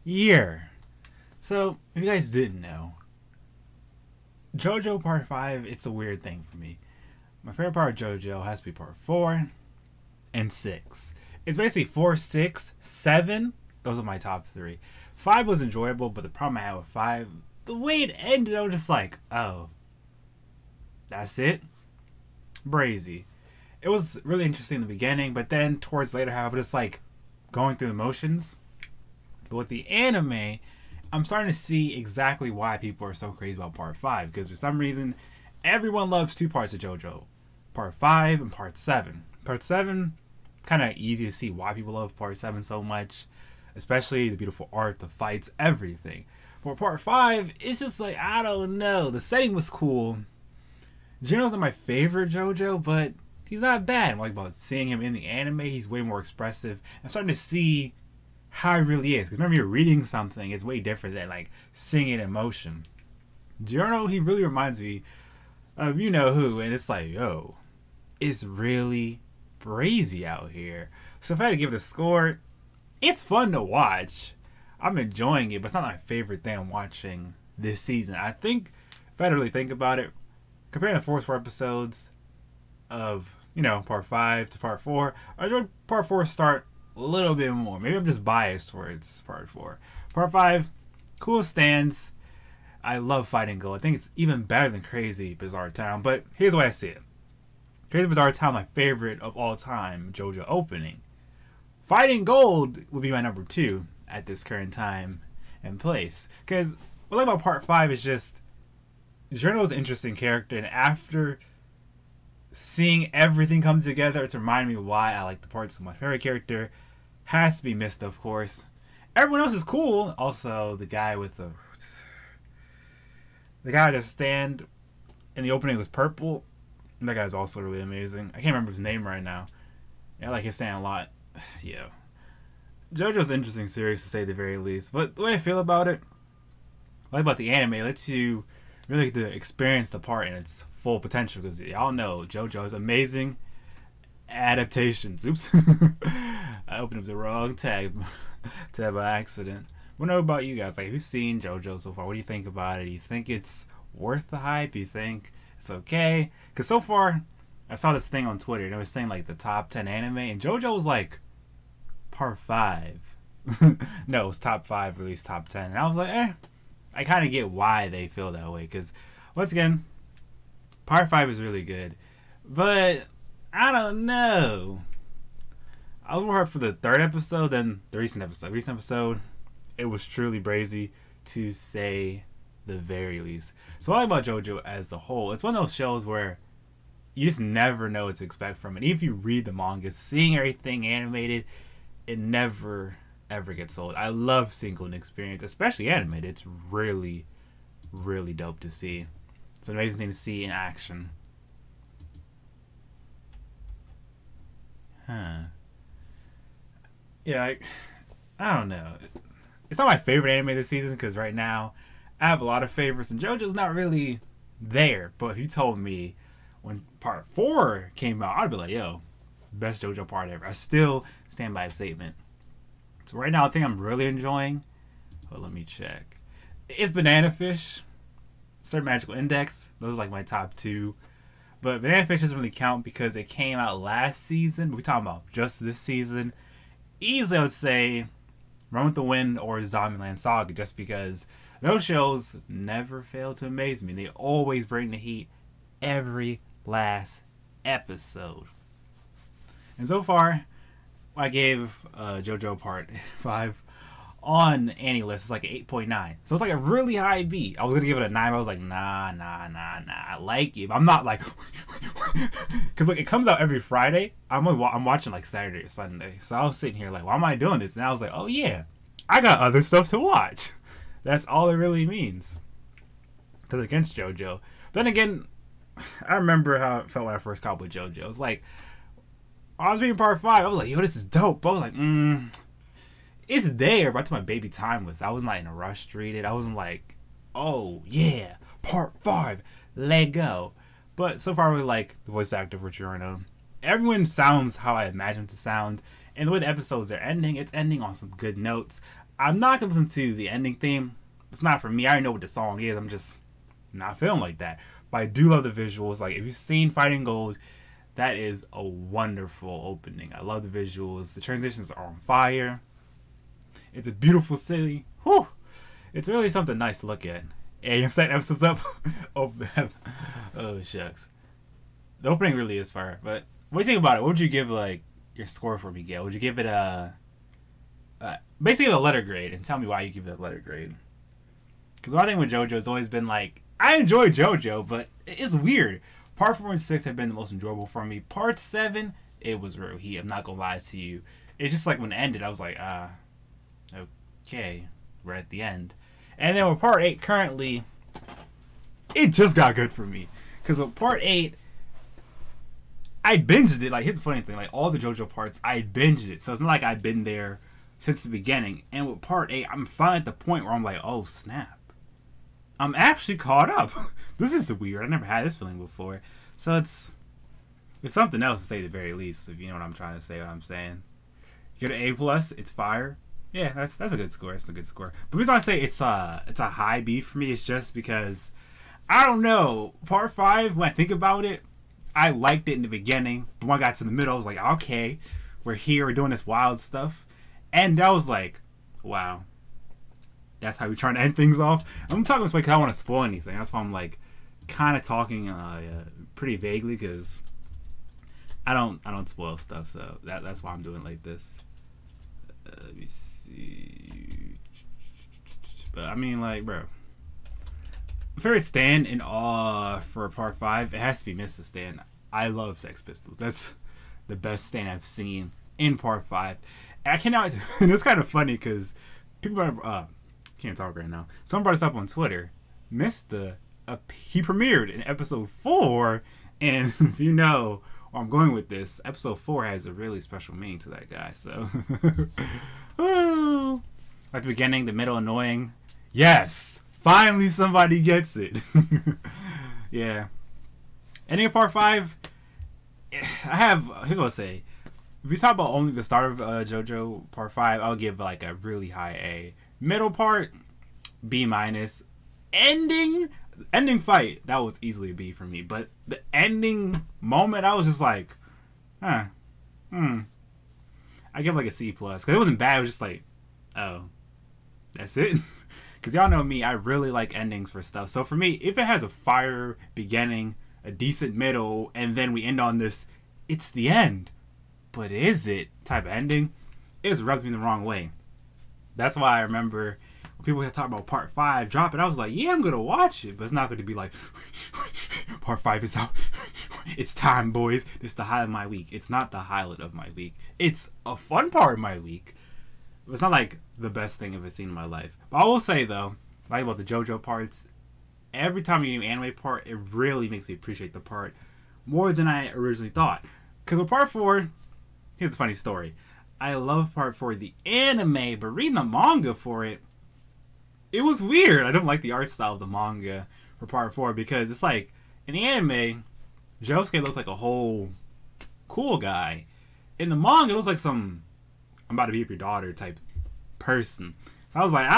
year. So, if you guys didn't know, Jojo Part 5, it's a weird thing for me. My favorite part of Jojo has to be Part 4 and 6. It's basically 4, 6, 7. Those are my top 3. 5 was enjoyable, but the problem I had with 5, the way it ended, I was just like, oh, that's it? Brazy. It was really interesting in the beginning, but then towards later half, just like going through the motions. But with the anime, I'm starting to see exactly why people are so crazy about Part 5. Because for some reason, everyone loves 2 parts of JoJo. Part 5 and Part 7. Part 7, kind of easy to see why people love Part 7 so much. Especially the beautiful art, the fights, everything. For Part 5, it's just like, I don't know. The setting was cool. Geno's not my favorite JoJo, but he's not bad. I like about seeing him in the anime. He's way more expressive. I'm starting to see how he really is. Because whenever you're reading something, it's way different than like seeing it in motion. Giorno, he really reminds me of you know who. And it's like, yo, it's really crazy out here. So if I had to give it a score, it's fun to watch. I'm enjoying it, but it's not my favorite thing I'm watching this season. I think, if I had to really think about it, comparing the first 4 episodes of, you know, Part 5 to Part 4, I enjoyed Part 4 start a little bit more. Maybe I'm just biased towards Part 4. Part 5, cool stands. I love Fighting Gold. I think it's even better than Crazy Bizarre Town, but here's the way I see it. Crazy Bizarre Town, my favorite of all time JoJo opening. Fighting Gold would be my number 2 at this current time and place. Because what I like about Part 5 is just Journo's an interesting character, and after seeing everything come together to remind me why I like the parts of my favorite character has to be Mist, of course. Everyone else is cool. Also, the guy with the guy that stand in the opening was purple. That guy's also really amazing. I can't remember his name right now. Yeah, I like his stand a lot. Yeah. JoJo's an interesting series to say the very least. But the way I feel about it, I like about the anime, it lets you really get to experience the part in its full potential. Because y'all know JoJo is amazing adaptations. Oops. I opened up the wrong tab by accident. I don't know about you guys. Like, who's seen JoJo so far? What do you think about it? Do you think it's worth the hype? Do you think it's okay? Because so far, I saw this thing on Twitter. And it was saying, like, the top 10 anime. And JoJo was, like, Part 5. No, it was top 5, released top 10. And I was like, I kind of get why they feel that way. Because, once again, Part 5 is really good. But, I don't know. I was more hyped for the 3rd episode than the recent episode. Recent episode, it was truly brazy, to say the very least. So what I like about JoJo as a whole, it's one of those shows where you just never know what to expect from it. Even if you read the manga, seeing everything animated, it never ever gets old. I love seeing Golden Experience, especially animated. It's really, really dope to see. It's an amazing thing to see in action. Yeah, I don't know. It's not my favorite anime this season because right now I have a lot of favorites and JoJo's not really there. But if you told me when Part 4 came out, I'd be like, yo, best JoJo part ever. I still stand by the statement. So right now, I think I'm really enjoying. Well, let me check. It's Banana Fish, Certain Magical Index. Those are like my top 2. But Banana Fish doesn't really count because it came out last season. But we're talking about just this season. Easily, I would say Run with the Wind or Zombieland Saga, just because those shows never fail to amaze me. They always bring the heat every last episode. And so far, I gave JoJo Part 5 on AniList. It's like an 8.9. So it's like a really high beat. I was going to give it a 9, but I was like, nah. I like it. But I'm not like... Because look, it comes out every Friday. I'm watching like Saturday or Sunday. So I was sitting here like, why am I doing this? And I was like, oh yeah, I got other stuff to watch. That's all it really means. Because against JoJo. Then again, I remember how it felt when I first caught up with JoJo. It was like, I was reading Part 5. I was like, yo, this is dope. But I was like, it's there, but I took my baby time with it. I wasn't like in a rush to read it. I wasn't like, oh yeah, Part 5, let go. But so far, I really like the voice actor for Giorno. Everyone sounds how I imagine them to sound. And the way the episodes are ending, it's ending on some good notes. I'm not gonna listen to the ending theme. It's not for me. I already know what the song is. I'm just not feeling like that. But I do love the visuals. Like, if you've seen Fighting Gold, that is a wonderful opening. I love the visuals. The transitions are on fire. It's a beautiful city. Whew. It's really something nice to look at. Hey, I'm setting episodes up. Oh, shucks. The opening really is fire. But what do you think about it? What would you give, like, your score for, Miguel? Would you give it a... basically a letter grade, and tell me why you give it a letter grade. Because one thing with JoJo has always been like, I enjoy JoJo, but it's weird. Part 4 and 6 have been the most enjoyable for me. Part 7, it was real heat. I'm not gonna lie to you. It's just like when it ended, I was like, okay, we're at the end. And then with Part 8, currently, it just got good for me. Because with Part 8, I binged it. Like, here's the funny thing. Like, all the JoJo parts, I binged it. So it's not like I've been there since the beginning. And with Part 8, I'm finally at the point where I'm like, oh, snap. I'm actually caught up. This is weird. I never had this feeling before. So it's something else to say at the very least, if you know what I'm trying to say, what I'm saying. You get an A+, it's fire. Yeah, that's a good score. That's a good score. But the reason I say it's a high B for me is just because, I don't know, Part 5, when I think about it, I liked it in the beginning. But when I got to the middle, I was like, okay, we're here, we're doing this wild stuff. And I was like, wow. That's how we're trying to end things off. I'm talking this way because I don't want to spoil anything. That's why I'm like kind of talking pretty vaguely, because I don't spoil stuff. So that's why I'm doing like this. Let me see. But I mean, like, bro, favorite stand in awe for Part 5, it has to be Mr. Stan. I love Sex Pistols. That's the best stand I've seen in Part 5. And I cannot. And it's kind of funny because people are. Can't talk right now. Someone brought us up on Twitter. Mr. He premiered in episode 4, and if you know where I'm going with this, episode 4 has a really special meaning to that guy. So, at the beginning, the middle, annoying. Yes, finally somebody gets it. Yeah. Ending of Part 5, I have. Here's what I'll say. If you talk about only the start of JoJo Part 5, I'll give like a really high A. Middle part, B-. Ending fight, that was easily a B for me. But the ending moment, I was just like, I give like a C+. Because it wasn't bad. It was just like, oh, that's it? Because y'all know me, I really like endings for stuff. So for me, if it has a fire beginning, a decent middle, and then we end on this, it's the end. But is it type of ending? It's rubbed me the wrong way. That's why I remember when people had talked about Part 5 dropping, I was like, yeah, I'm going to watch it. But it's not going to be like, Part 5 is out. It's time, boys. It's the highlight of my week. It's not the highlight of my week. It's a fun part of my week. It's not like the best thing I've ever seen in my life. But I will say, though, like about the JoJo parts, every time you get an anime part, it really makes me appreciate the part more than I originally thought. Because with Part 4, here's a funny story. I love Part 4, the anime, but reading the manga for it, it was weird. I don't like the art style of the manga for Part 4 because it's like, in the anime, Josuke looks like a whole cool guy. In the manga, it looks like some, I'm about to be your daughter type person. So I was like,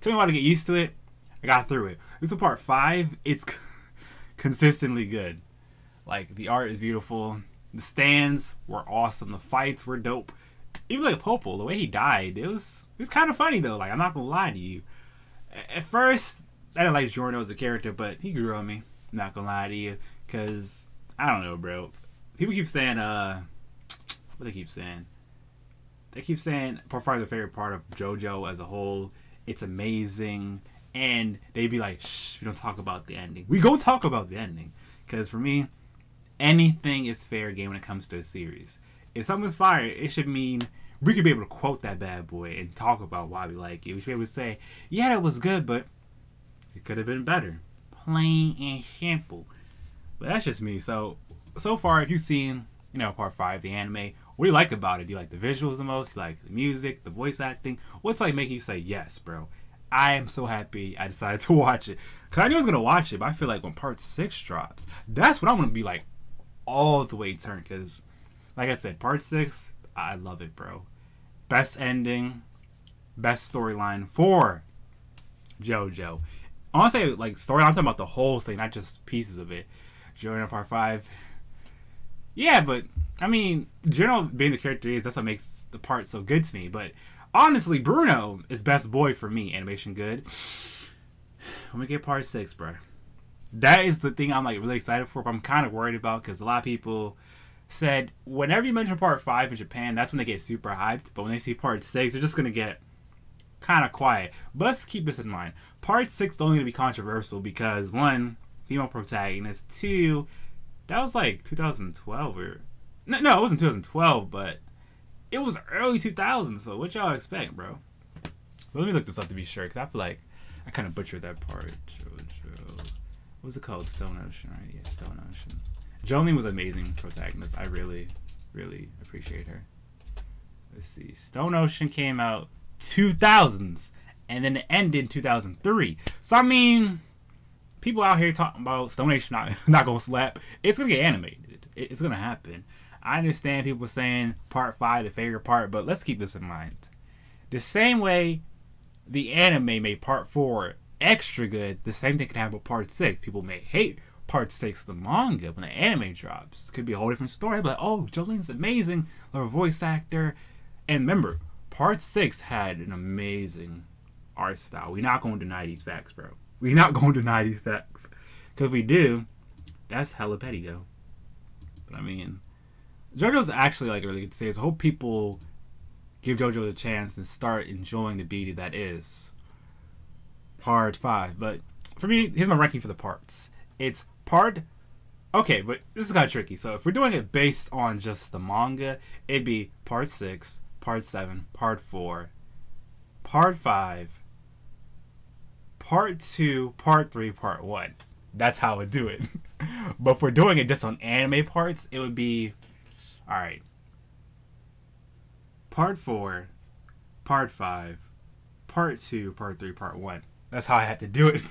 tell me how to get used to it. I got through it. This is Part 5, it's consistently good. Like, the art is beautiful. The stands were awesome. The fights were dope. Even like Popo, the way he died, it was kind of funny though. Like, I'm not gonna lie to you. At first, I didn't like Giorno as a character, but he grew on me. I'm not gonna lie to you, cause I don't know, bro. People keep saying, what they keep saying? They keep saying Part 5 is their favorite part of JoJo as a whole. It's amazing, and they be like, shh, we don't talk about the ending. We go talk about the ending, cause for me, anything is fair game when it comes to a series. If something's fire, it should mean we could be able to quote that bad boy and talk about why we like it. We should be able to say, yeah, it was good, but it could have been better. Plain and simple. But that's just me. So far, if you've seen, Part 5, the anime, what do you like about it? Do you like the visuals the most? Do you like the music, the voice acting? What's like making you say, yes, bro? I am so happy I decided to watch it. Because I knew I was going to watch it, but I feel like when Part 6 drops, that's when I'm going to be like all the way turned. Because, like I said, Part 6, I love it, bro. Best ending, best storyline for JoJo. I want to say like storyline. I'm talking about the whole thing, not just pieces of it. JoJo Part 5. Yeah, but I mean, General being the character he is, that's what makes the part so good to me. But honestly, Bruno is best boy for me. Animation good. When we get Part 6, bro, that is the thing I'm like really excited for. But I'm kind of worried about because a lot of people said whenever you mention Part 5 in Japan, that's when they get super hyped. But when they see Part 6, they're just gonna get kind of quiet. But let's keep this in mind. Part 6 is only gonna be controversial because one, female protagonist. Two, that was like 2012 or no, it wasn't 2012, but it was early 2000s. So what y'all expect, bro? But let me look this up to be sure, because I feel like I kind of butchered that part. Jojo, what was it called? Stone Ocean, right? Yeah, Stone Ocean. Jolene was an amazing protagonist. I really, really appreciate her. Let's see. Stone Ocean came out 2000s, and then it ended in 2003. So I mean, people out here talking about Stone Ocean not gonna slap. It's gonna get animated. It's gonna happen. I understand people saying Part 5 the favorite part, but let's keep this in mind. The same way the anime made Part 4 extra good, the same thing can happen with Part 6. People may hate Part 6 the manga when the anime drops. Could be a whole different story, but oh, Jolene's amazing, her voice actor. And remember, Part 6 had an amazing art style. We're not going to deny these facts, bro. We're not going to deny these facts. Because if we do, that's hella petty, though. But I mean, JoJo's actually like a really good series. I hope people give JoJo a chance and start enjoying the beauty that is Part 5. But for me, here's my ranking for the parts. It's Part... Okay, but this is kind of tricky. So if we're doing it based on just the manga, it'd be Part 6, Part 7, Part 4, Part 5, Part 2, Part 3, Part 1. That's how I would do it. But if we're doing it just on anime parts, it would be... Alright. Part 4, Part 5, Part 2, Part 3, Part 1. That's how I had to do it.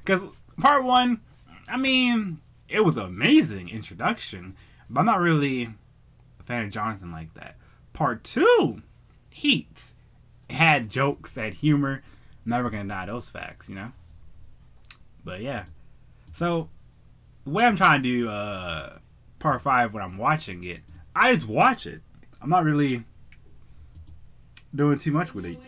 Because Part 1, I mean, it was an amazing introduction. But I'm not really a fan of Jonathan like that. Part 2, heat. Had jokes, had humor. I'm never going to deny those facts, you know? But yeah. So, the way I'm trying to do Part 5 when I'm watching it, I just watch it. I'm not really doing too much with it.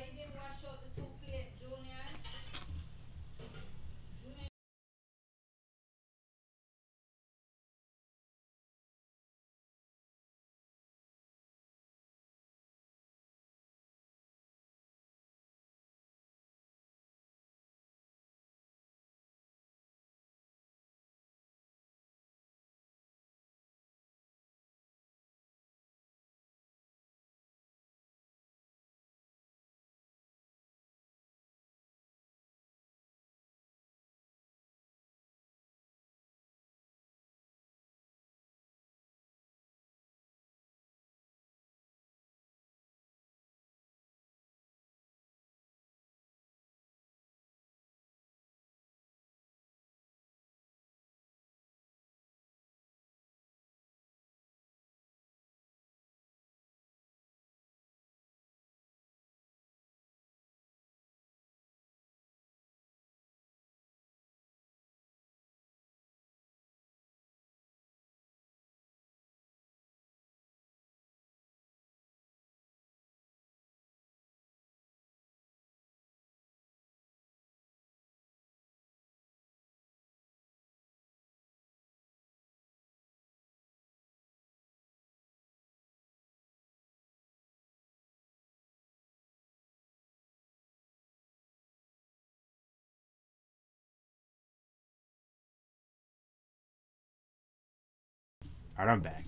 Alright, I'm back.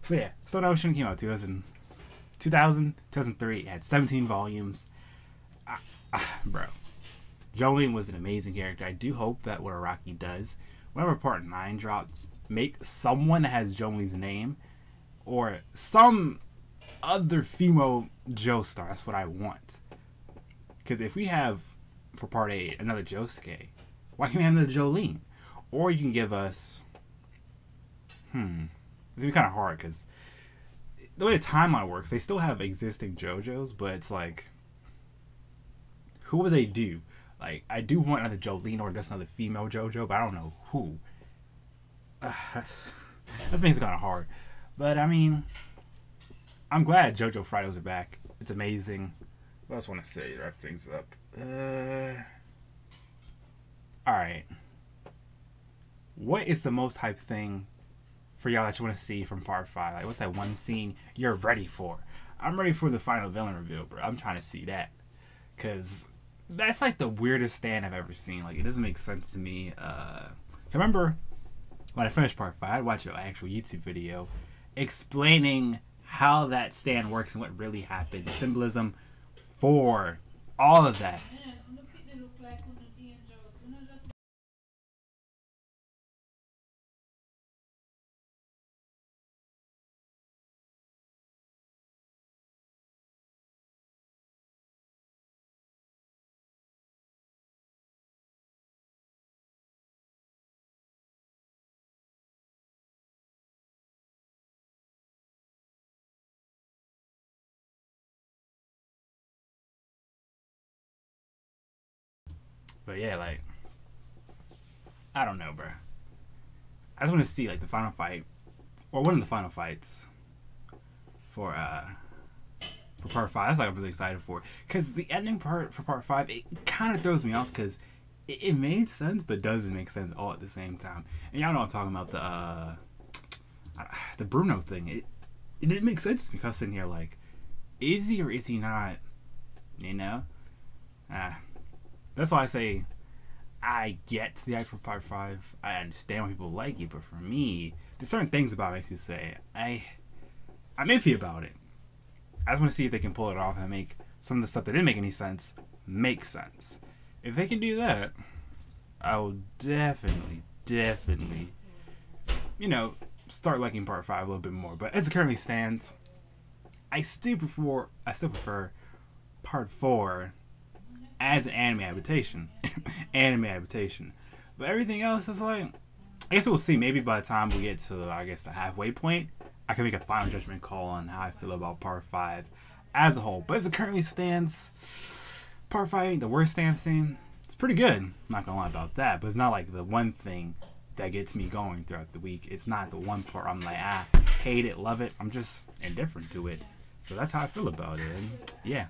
So yeah, Stone Ocean came out 2000, 2003. It had 17 volumes. Bro, Jolene was an amazing character. I do hope that what Araki does, whenever Part 9 drops, make someone that has Jolene's name or some other female Joestar. That's what I want. Because if we have, for Part 8, another Josuke, why can't we have another Jolene? Or you can give us... It's going to be kind of hard, because the way the timeline works, they still have existing JoJos, but it's like... who would they do? Like, I do want another Jolene or just another female Jojo, but I don't know who. That makes it kind of hard. But, I mean, I'm glad JoJo Fridays are back. It's amazing. What else want to say to wrap things up? Alright. What is the most hype thing for y'all that you want to see from part 5? Like, what's that one scene you're ready for? I'm ready for the final villain reveal, bro. I'm trying to see that. Because that's like the weirdest stand I've ever seen. Like, it doesn't make sense to me. I remember when I finished part 5, I'd watch an actual YouTube video explaining how that stand works and what really happened. The symbolism for all of that. But yeah, like, I don't know, bro. I just want to see like the final fight, or one of the final fights for part 5. That's like I'm really excited for, because the ending part for part 5, it kind of throws me off because it made sense but doesn't make sense all at the same time. And y'all know I'm talking about the Bruno thing. It didn't make sense to me. I was sitting here like, is he or is he not? You know. That's why I say I get to the hype for part 5. I understand why people like it, but for me, there's certain things about it makes me say I'm iffy about it. I just want to see if they can pull it off and make some of the stuff that didn't make any sense make sense. If they can do that, I will definitely, you know, start liking part 5 a little bit more. But as it currently stands, I still prefer part 4 as an anime adaptation. But everything else is like, I guess we'll see. Maybe by the time we get to, I guess, the halfway point, I can make a final judgment call on how I feel about part 5 as a whole. But as it currently stands, part 5 ain't the worst stand scene. It's pretty good. I'm not gonna lie about that. But it's not like the one thing that gets me going throughout the week. It's not the one part I'm like, hate it, love it. I'm just indifferent to it. So that's how I feel about it. And yeah.